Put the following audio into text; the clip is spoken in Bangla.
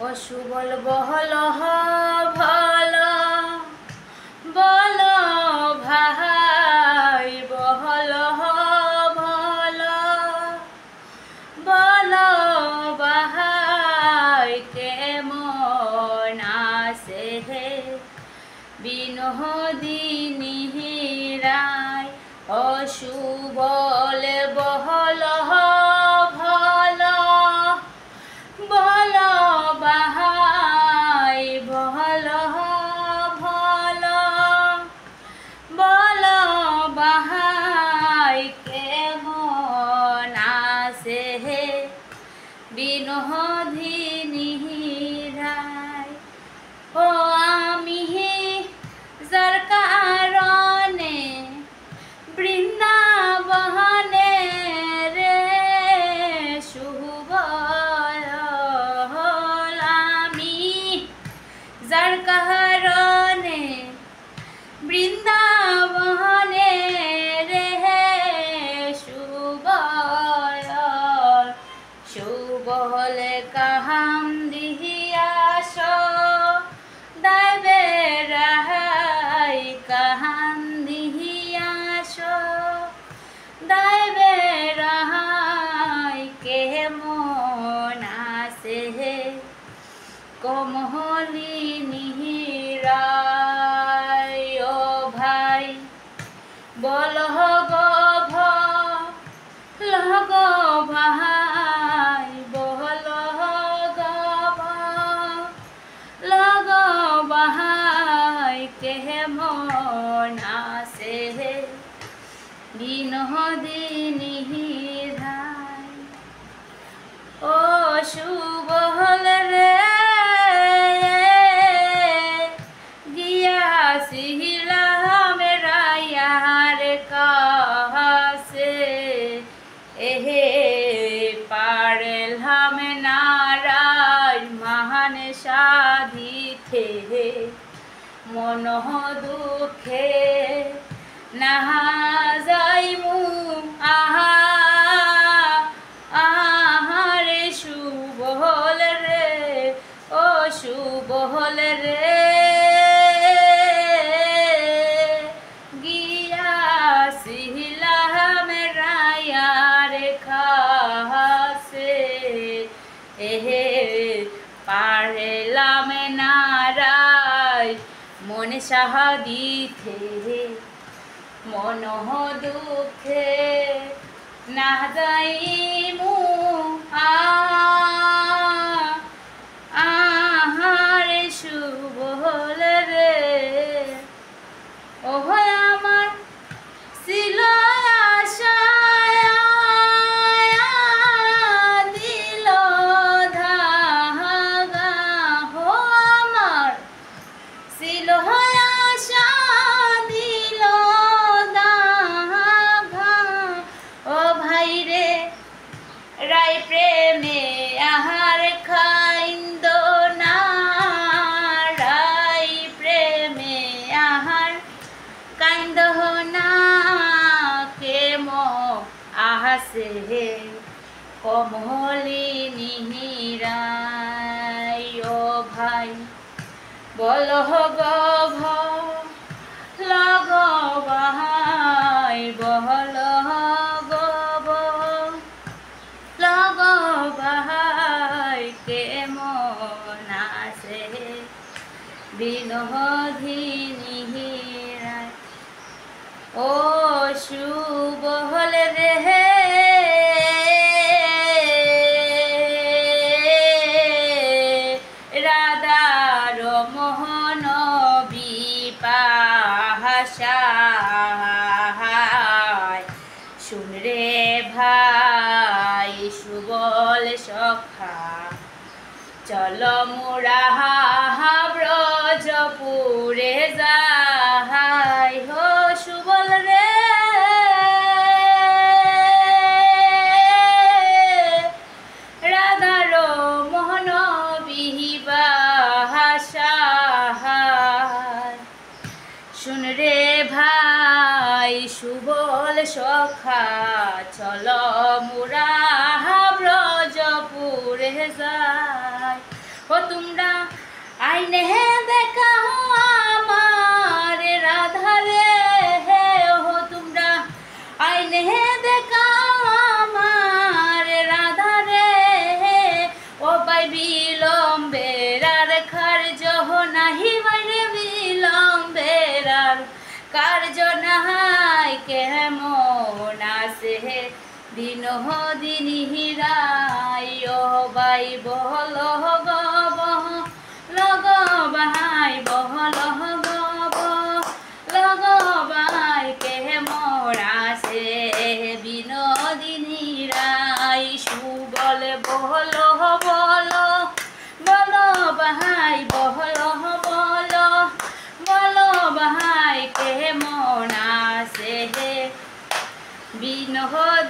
ও সুবল বহল ভাল বল ভাই বহল ভাল বল ভাই কেমন আছে হে বিনোদিনী রায় ও সুবল বহল ভাল বল ভাই বহল ভাল বল ভাই কেমন আছে হে বিনোদিনী রায় ও আমি যার কারণে বৃন্দাবনে রে সুবল আমি যার কারণে বৃন্দাবনে রে সুবল সুবল কাহাম দিহিয়াস দাইবে রাহাই কাহাম দিহিয়াস দাইবে রাহাই কেমন আছে হে কমলিনী রায় ও ভাই বল লগ ভাই বল লগ ভাই কেমন আছে হে বিনোদিনী রায় ও সুবল রে গিয়াছিলাম রায়ার কাছে এহে পারলাম নারায় মহান সাধিতে মন দুঃখে না যাইমু আহা আহারে সুবল রে ও সুবল রে গিয়াছিলাম রায়ার কাছে এহে পারলাম নারায় মনে সাধিতে মন দুঃখে না যাইমু আহারে সুবল রে ও আমার ছিল আশা দিল ধাগা হো আমার ছিল আশা দিল ধাগা ও ভাই রে রাই প্রেমে আহার খাইন্দ না রাই প্রেমে আহার কাইন্দ না কেম আহাসে কমলিনী রায় ও ভাই বল লগ ভাই বহল লগ ভাই কেমন আছে বিনোদিনী রায় ও সুবল রে রাধার মোহন বিপাশা শুন রে ভাই সুবল সখা চল মোরা ব্রজপুরে যাই হো সুবল রে রাধার মোহন বিবাসা শুন রে ভাই সুবল সখা চল মোরা ব্রজপুরে যাই ও তুমি আইনে দেখাও আমার রাধা রে হে ও তোমরা আইনে দেখাও আমার রাধা রে ও বাই বিলম্বের আর কার্য নাহি বাইরে বিলম্বের আর কার্য নাহাই কেমন আছে বিনোদিনী রাই ও বাই বল গব লগ বাহাই বহল গব লগ বাহাই কেমন আছে বিনোদিনী রাই সুবল বহল বল বল বাহাই বহল বল বল বাহাই কেমন আছে বিনোদিনী